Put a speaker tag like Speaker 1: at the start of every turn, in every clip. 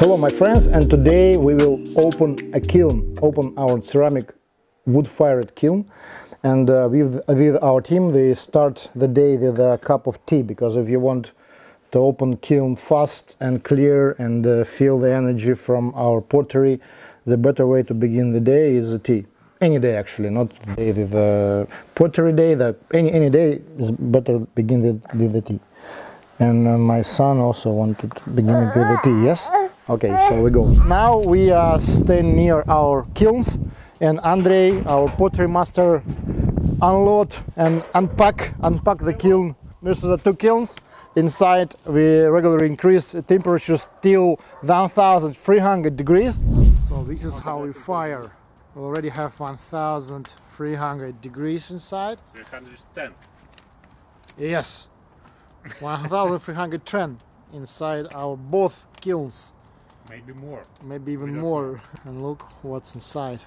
Speaker 1: Hello my friends, and today we will open a kiln, open our ceramic wood-fired kiln, and with our team they start the day with a cup of tea, because if you want to open kiln fast and clear and feel the energy from our pottery, the better way to begin the day is a tea. Any day actually, not the day with pottery day, that any day is better begin with the tea. And my son also wanted to begin with the tea, yes? Okay, so we go. Now we are staying near our kilns, and Andrei, our pottery master, unload and unpack the kiln. There's the two kilns. Inside we regularly increase temperatures till 1300 degrees. So this is how we fire. We already have 1300 degrees inside.
Speaker 2: 310.
Speaker 1: Yes, 1310 inside our both kilns.
Speaker 2: Maybe more.
Speaker 1: Maybe even more. And look what's inside.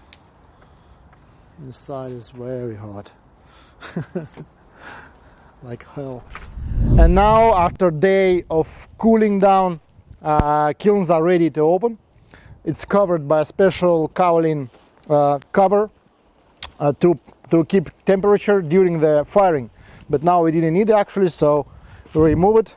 Speaker 1: Inside is very hot. Like hell. And now, after a day of cooling down, kilns are ready to open. It's covered by a special kaolin cover to keep temperature during the firing. But now we didn't need it actually, so we remove it.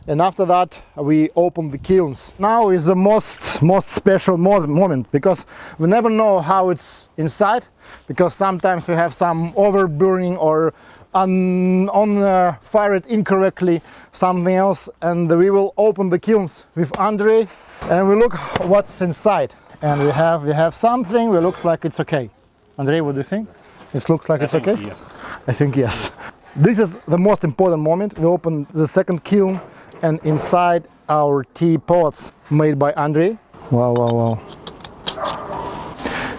Speaker 1: And after that we open the kilns. Now is the most special moment, because we never know how it's inside, because sometimes we have some overburning or fired incorrectly, something else, and we will open the kilns with Andrei and we look what's inside, and we have something that looks like it's okay. Andrei, what do you think? It looks like it's okay?
Speaker 2: Yes.
Speaker 1: I think yes. This is the most important moment. We open the second kiln, and inside our tea pots made by Andrei. Wow, wow, wow.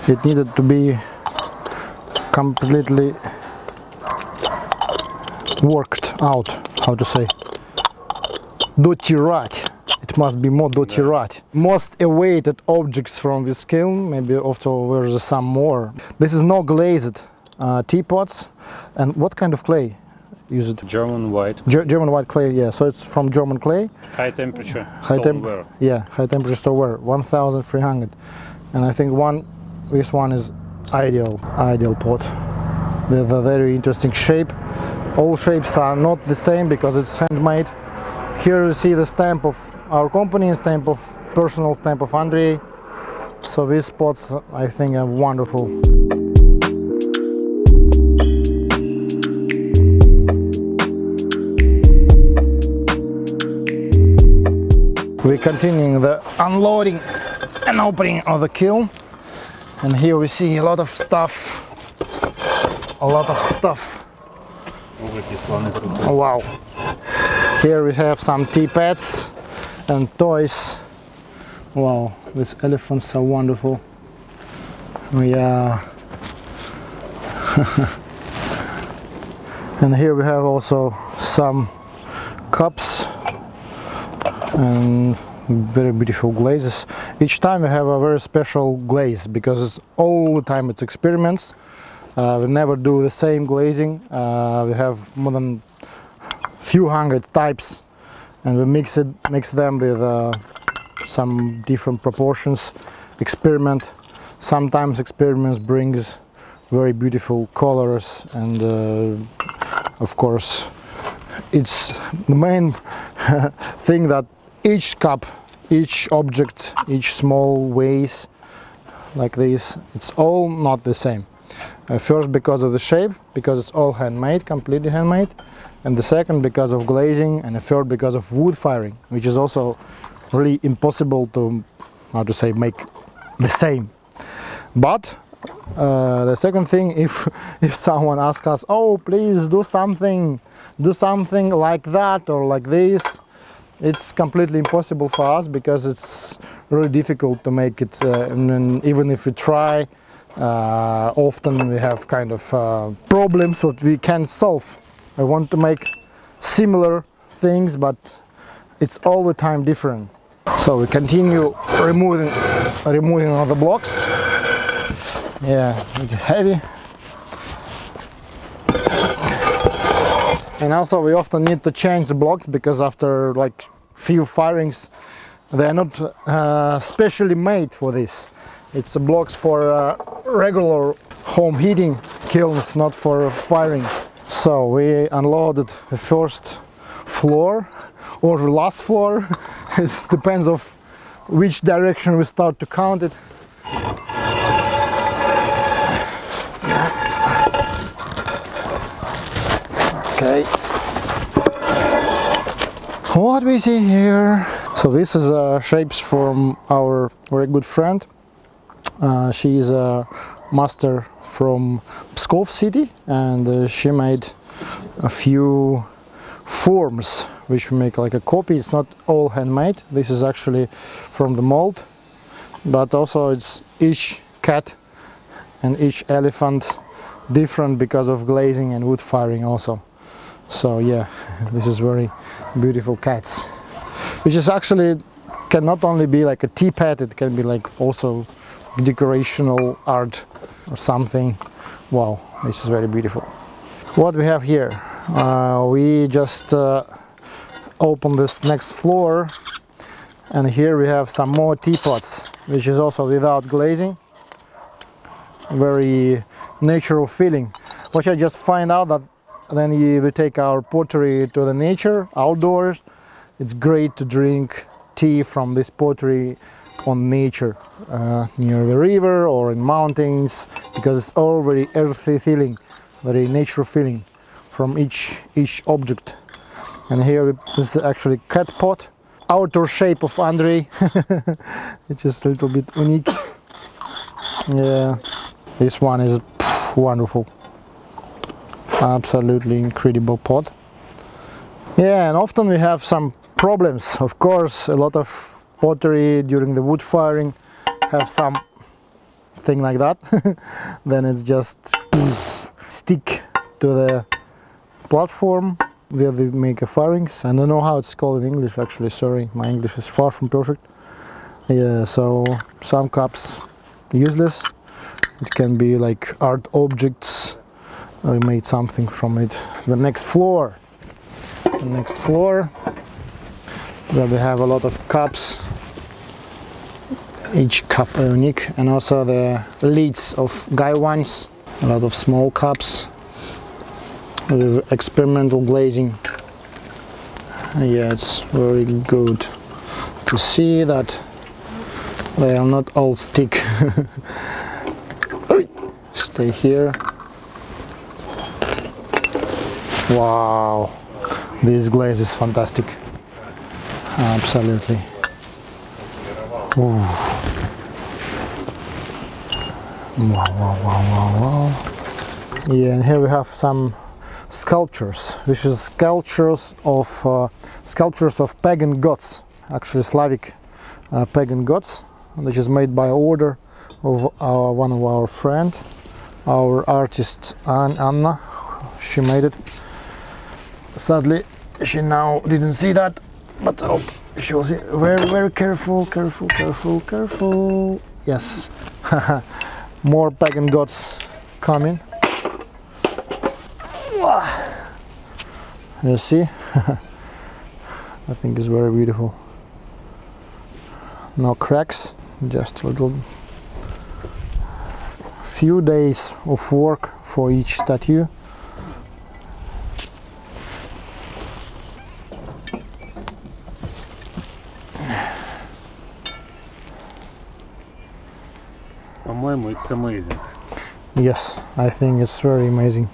Speaker 1: It needed to be completely worked out, how to say, dirty right. It must be more dirty right. Most awaited objects from this kiln, maybe also there's some more. This is no glazed teapots. And what kind of clay? Use it?
Speaker 2: German white.
Speaker 1: German white clay, yeah. So it's from German clay.
Speaker 2: High temperature stoneware.
Speaker 1: Yeah, high temperature stoneware, 1300. And I think this one is ideal pot with a very interesting shape. All shapes are not the same because it's handmade. Here you see the stamp of our company and personal stamp of Andrei. So these pots, I think, are wonderful. We're continuing the unloading and opening of the kiln, and here we see a lot of stuff. Oh, wow. Here we have some tea pads and toys. Wow, these elephants are wonderful. Yeah. And here we have also some cups and very beautiful glazes. Each time we have a very special glaze, because it's all the time it's experiments. We never do the same glazing. We have more than few hundred types, and we mix them with some different proportions. Experiment. Sometimes experiments brings very beautiful colors, and of course it's the main thing that each cup, each object, each small vase like this, it's all not the same. First because of the shape, because it's all handmade, completely handmade, and the second because of glazing, and the third because of wood firing, which is also really impossible to, how to say, make the same. But the second thing, if someone asks us, oh please do something like that or like this, it's completely impossible for us, because it's really difficult to make it, and even if we try, often we have kind of problems that we can't solve. I want to make similar things, but it's all the time different. So we continue removing all the blocks. Yeah, it's heavy. And also we often need to change the blocks, because after like few firings They're not specially made for this. It's blocks for regular home heating kilns, not for firing. So we unloaded the first floor or the last floor. It depends of which direction we start to count it. Okay. What we see here? So this is shapes from our very good friend. She is a master from Pskov city, and she made a few forms which we make like a copy. It's not all handmade. This is actually from the mold, but also it's each cat and each elephant different because of glazing and wood firing also. So yeah, this is very beautiful cats, which is actually can not only be like a tea pad, it can be like also decorational art or something. Wow, this is very beautiful. What we have here, we just opened this next floor, and here we have some more teapots, which is also without glazing. Very natural feeling, which I just find out that then we take our pottery to the nature, outdoors. It's great to drink tea from this pottery on nature, near the river or in mountains, because it's all very earthy feeling, very natural feeling from each object. And here this is actually cat pot, outdoor shape of Andrei. It's just a little bit unique. Yeah, this one is wonderful. Absolutely incredible pot. Yeah, and often we have some problems. Of course, a lot of pottery during the wood firing have some thing like that. Then it's just stick to the platform where we make a firings. I don't know how it's called in English actually, sorry, my English is far from perfect. Yeah, so some cups useless. It can be like art objects. We made something from it. The next floor, where we have a lot of cups, each cup unique, and also the lids of guy ones, a lot of small cups with experimental glazing. Yeah, it's very good to see that they are not all stick. Stay here. Wow, this glaze is fantastic. Absolutely. Ooh. Wow. Yeah, and here we have some sculptures, which is sculptures of pagan gods, actually Slavic pagan gods, which is made by order of one of our friend, our artist Anna. She made it. Sadly, she now didn't see that, but oh, she was very careful. Yes. More pagan gods coming. You see? I think it's very beautiful. No cracks, just a little few days of work for each statue.
Speaker 2: It's amazing.
Speaker 1: Yes, I think it's very amazing.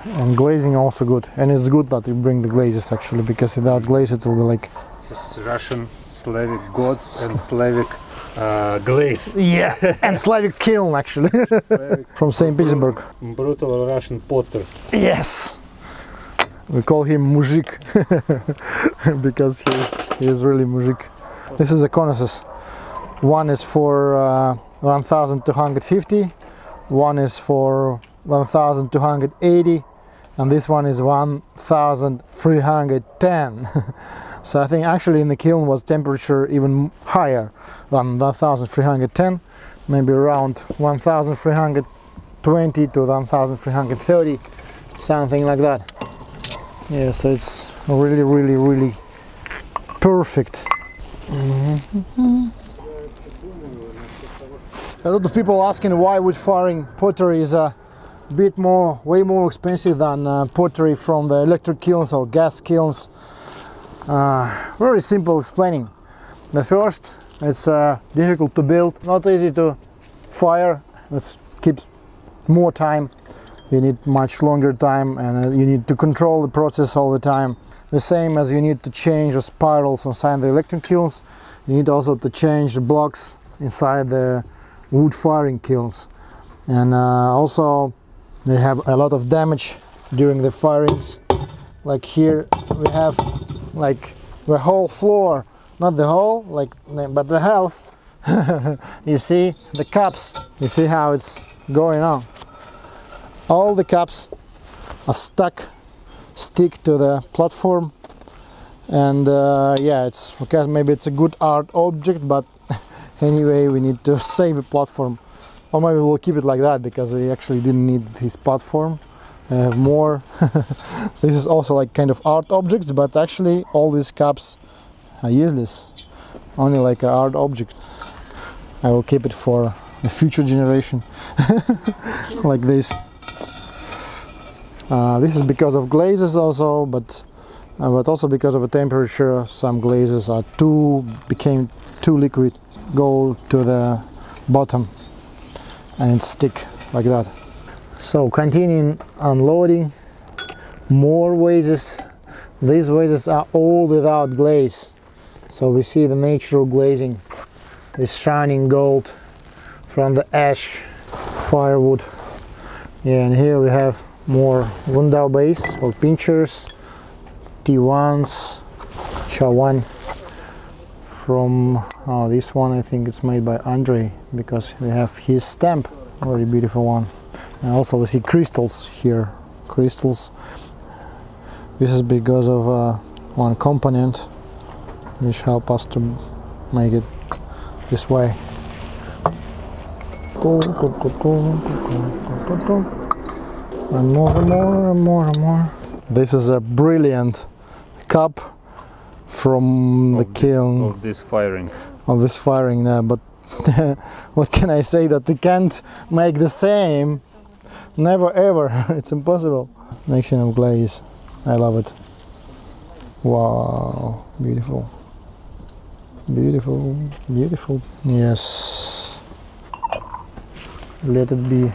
Speaker 1: And glazing also good. And it's good that you bring the glazes actually, because without glaze it will be like...
Speaker 2: This is Russian, Slavic gods and Slavic glaze.
Speaker 1: Yeah, and Slavic kiln actually. Slavic from St. Petersburg.
Speaker 2: Brutal Russian potter.
Speaker 1: Yes! We call him Mujik because he is really Mujik. This is a conus. One is for 1250, one is for 1280, and this one is 1310. So I think actually in the kiln was temperature even higher than 1310, maybe around 1320 to 1330, something like that. Yeah, so it's really perfect. A lot of people asking why wood firing pottery is a bit more, way more expensive than pottery from the electric kilns or gas kilns. Very simple explaining. The first, it's difficult to build, not easy to fire. It keeps more time. You need much longer time, and you need to control the process all the time. The same as you need to change the spirals inside the electric kilns, you need also to change the blocks inside the wood firing kilns. And also they have a lot of damage during the firings. Like here we have like the whole floor, not the whole, like, but the half. You see the cups, you see how it's going on. All the cups are stick to the platform, and yeah, it's okay, maybe it's a good art object, but anyway, we need to save the platform, or maybe we'll keep it like that because we actually didn't need this platform. More. This is also like kind of art objects, but actually all these cups are useless, only like an art object. I will keep it for a future generation. Like this. This is because of glazes also, but also because of the temperature. Some glazes are became too liquid, go to the bottom and it stick like that. So continuing unloading more vases. These vases are all without glaze, so we see the natural glazing, this shining gold from the ash firewood. Yeah, and here we have more Gundao base or pinchers, T1s, Cha1 from this one. I think it's made by Andre because we have his stamp, very beautiful one. And also we see crystals here, crystals. This is because of one component which help us to make it this way. And more. This is a brilliant cup from the kiln.
Speaker 2: Of this firing.
Speaker 1: Of this firing, but what can I say, that they can't make the same? Never ever. It's impossible. Mixing of glaze. I love it. Wow, beautiful. Beautiful, beautiful. Yes. Let it be.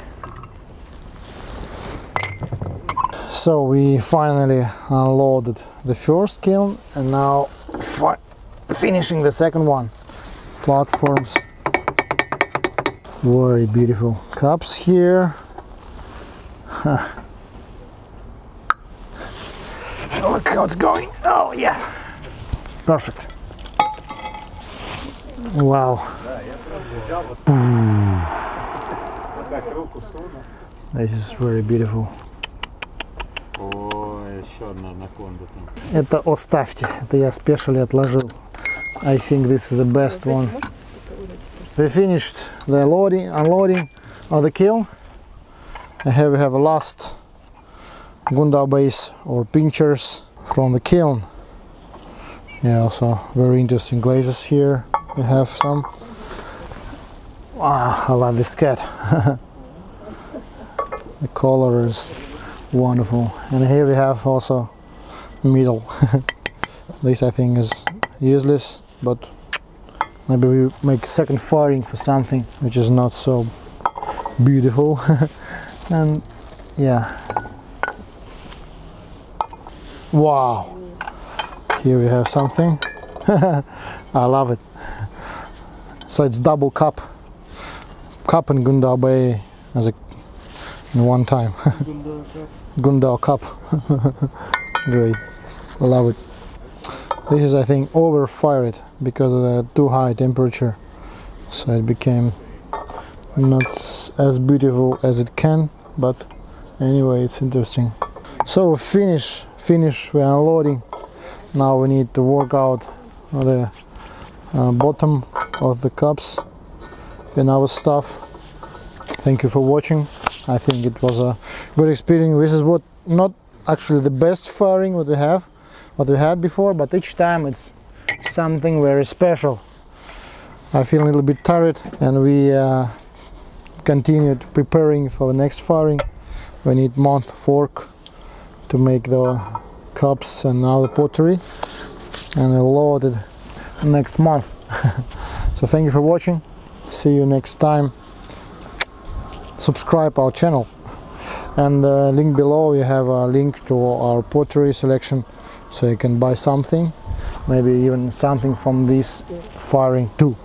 Speaker 1: So we finally unloaded the first kiln and now finishing the second one. Platforms. Very beautiful cups here. Look how it's going. Oh yeah, perfect. Wow. This is very beautiful. Это оставьте, это я спешили отложил. I think this is the best one. We finished the unloading of the kiln. Here we have a last Gundao base or pinchers from the kiln. Yeah, also very interesting glazes here. We have some. Wow, I love this cat. The color is wonderful. And here we have also middle. This I think is useless, but maybe we make second firing for something which is not so beautiful. And yeah. Wow. Here we have something. I love it. So it's double cup and Gundao Bay as in one time. Gundao cup. Great. I love it. This is, I think, overfired because of the too high temperature, so it became not as beautiful as it can, but anyway, it's interesting. So finish, we're unloading. Now we need to work out the bottom of the cups and our stuff. Thank you for watching. I think it was a good experience. This is what not actually the best firing what we had before, but each time it's something very special. I feel a little bit tired, and we continued preparing for the next firing. We need month fork to make the cups and other pottery, and we'll load it next month. So thank you for watching. See you next time. Subscribe our channel, and link below you have a link to our pottery selection, so you can buy something, maybe even something from this firing too.